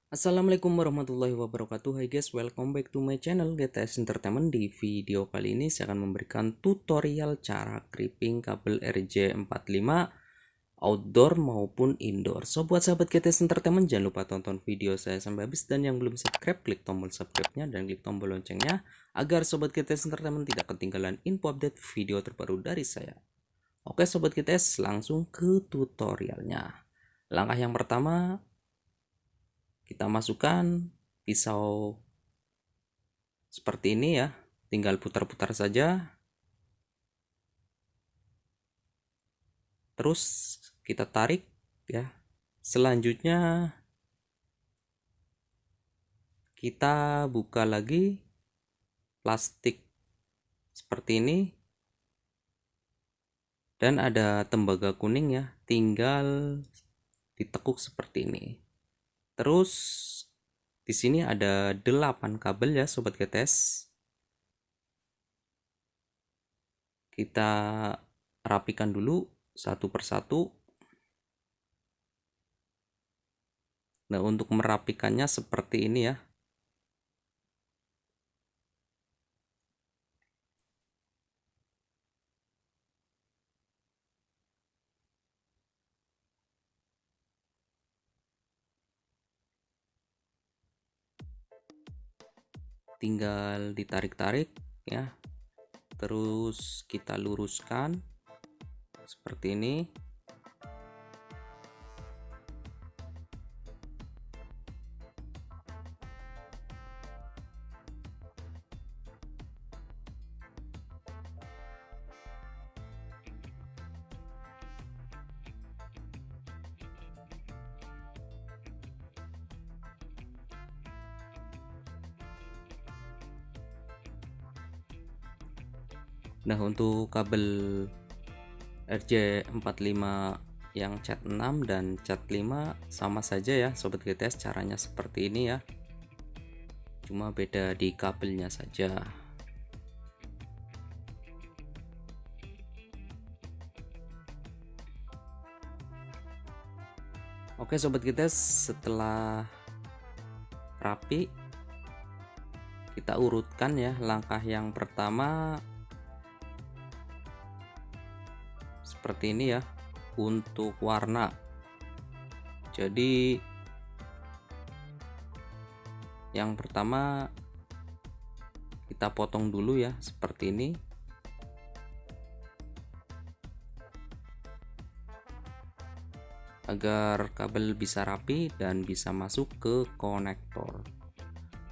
Assalamualaikum warahmatullahi wabarakatuh. Hai guys, welcome back to my channel GTS Entertainment. Di video kali ini saya akan memberikan tutorial cara clipping kabel RJ45 outdoor maupun indoor. So buat sahabat GTS Entertainment, jangan lupa tonton video saya sampai habis, dan yang belum subscribe klik tombol subscribe-nya dan klik tombol loncengnya agar sobat GTS Entertainment tidak ketinggalan info update video terbaru dari saya. Oke sobat GTS, langsung ke tutorialnya. Langkah yang pertama, kita masukkan pisau seperti ini ya, tinggal putar-putar saja. Terus kita tarik ya. Selanjutnya kita buka lagi plastik seperti ini, dan ada tembaga kuning ya, tinggal ditekuk seperti ini. Terus di sini ada 8 kabel ya sobat GTS. Kita rapikan dulu satu persatu. Nah, untuk merapikannya seperti ini ya. Tinggal ditarik-tarik ya. Terus kita luruskan seperti ini. Nah, untuk kabel RJ45 yang cat 6 dan cat 5 sama saja ya sobat GTS, caranya seperti ini ya. Cuma beda di kabelnya saja. Oke sobat GTS, setelah rapi kita urutkan ya. Langkah yang pertama seperti ini ya, untuk warna. Jadi yang pertama kita potong dulu ya seperti ini. Agar kabel bisa rapi dan bisa masuk ke konektor.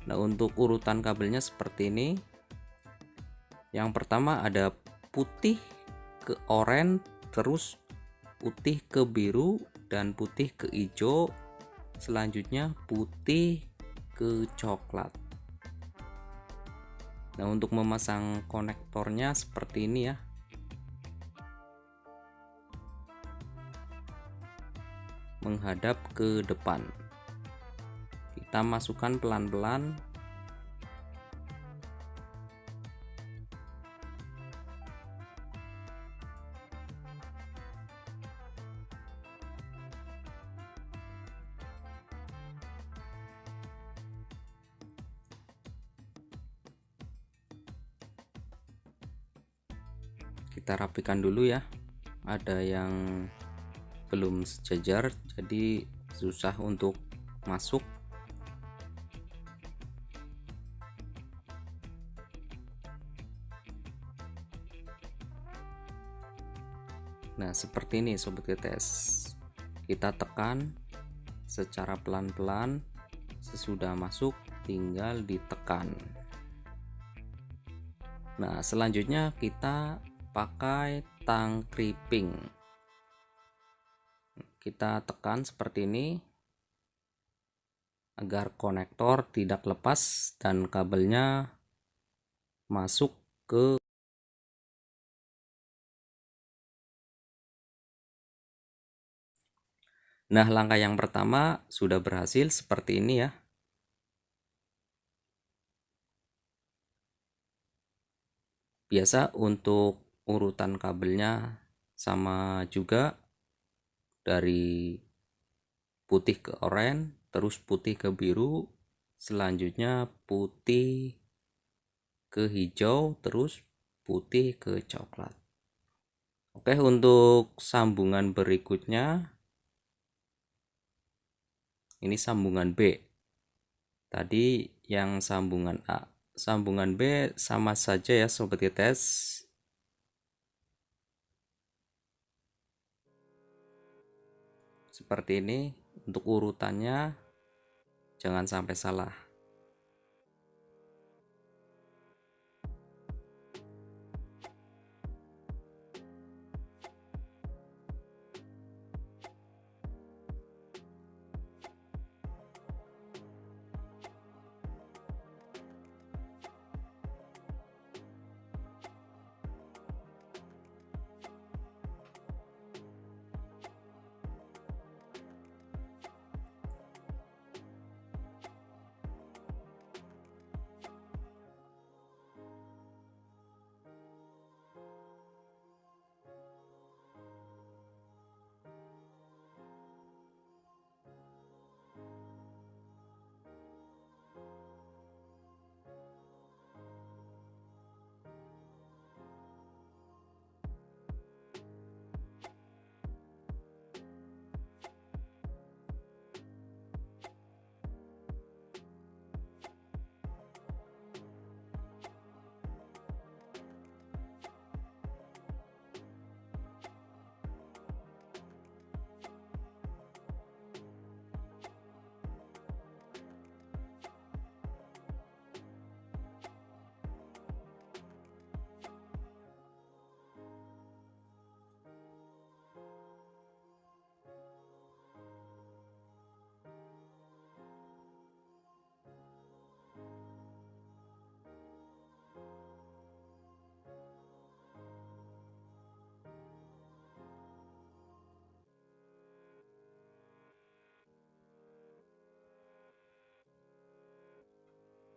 Nah, untuk urutan kabelnya seperti ini. Yang pertama ada putih ke oranye, terus putih ke biru, dan putih ke hijau. Selanjutnya putih ke coklat. Nah, untuk memasang konektornya seperti ini ya. Menghadap ke depan. Kita masukkan pelan-pelan. Kita rapikan dulu ya. Ada yang belum sejajar, jadi susah untuk masuk. Nah, seperti ini sobat GTS. Kita tekan secara pelan-pelan. Sesudah masuk tinggal ditekan. Nah, selanjutnya kita pakai tang clipping. Kita tekan seperti ini agar konektor tidak lepas dan kabelnya masuk ke. Nah, langkah yang pertama sudah berhasil seperti ini ya. Biasa untuk urutan kabelnya sama juga, dari putih ke oranye, terus putih ke biru, selanjutnya putih ke hijau, terus putih ke coklat. Oke, untuk sambungan berikutnya ini sambungan B. Tadi yang sambungan A. Sambungan B sama saja ya sobat GTS. Seperti ini. Untuk urutannya jangan sampai salah.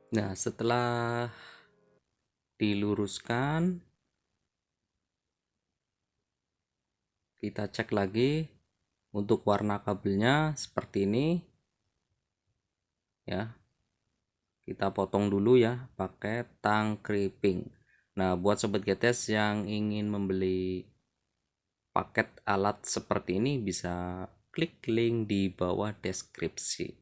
Nah, setelah diluruskan, kita cek lagi untuk warna kabelnya seperti ini ya. Kita potong dulu ya pakai tang crimping. Nah, buat sobat GTS yang ingin membeli paket alat seperti ini bisa klik link di bawah deskripsi.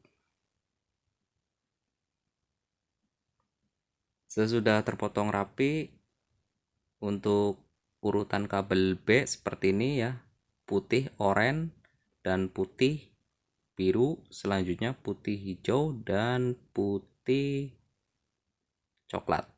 Sesudah terpotong rapi, untuk urutan kabel B seperti ini ya, putih, oranye, dan putih, biru, selanjutnya putih hijau, dan putih coklat.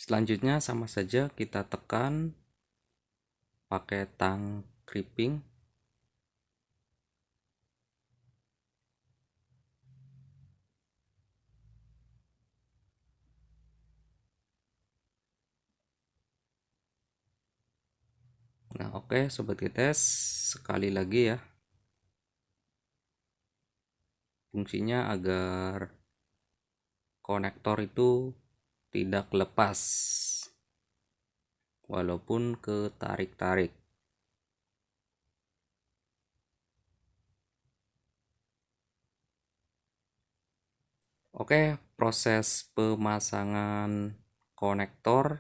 Selanjutnya sama saja kita tekan pakai tang crimping. Nah, oke sobat GTS, sekali lagi ya. Fungsinya agar konektor itu tidak lepas walaupun ketarik-tarik. Oke, proses pemasangan konektor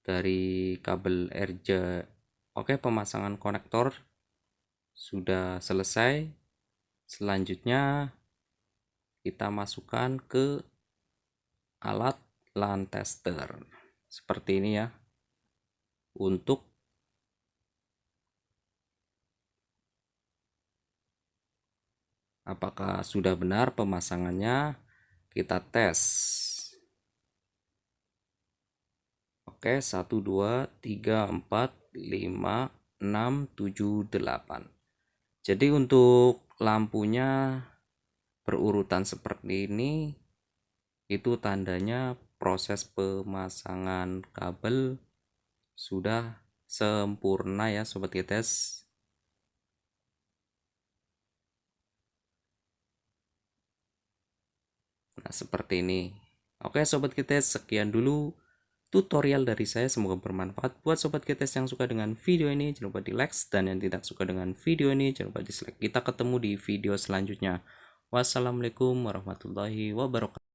dari kabel RJ. Oke, pemasangan konektor sudah selesai. Selanjutnya kita masukkan ke alat LAN tester seperti ini ya, untuk apakah sudah benar pemasangannya. Kita tes. Oke, 1 2 3 4 5 6 7 8. Jadi untuk lampunya berurutan seperti ini, itu tandanya proses pemasangan kabel sudah sempurna ya sobat GTS. Nah, seperti ini. Oke sobat GTS, sekian dulu tutorial dari saya, semoga bermanfaat buat sobat GTS yang suka dengan video ini. Jangan lupa di like, dan yang tidak suka dengan video ini jangan lupa dislike. Kita ketemu di video selanjutnya. Wassalamualaikum warahmatullahi wabarakatuh.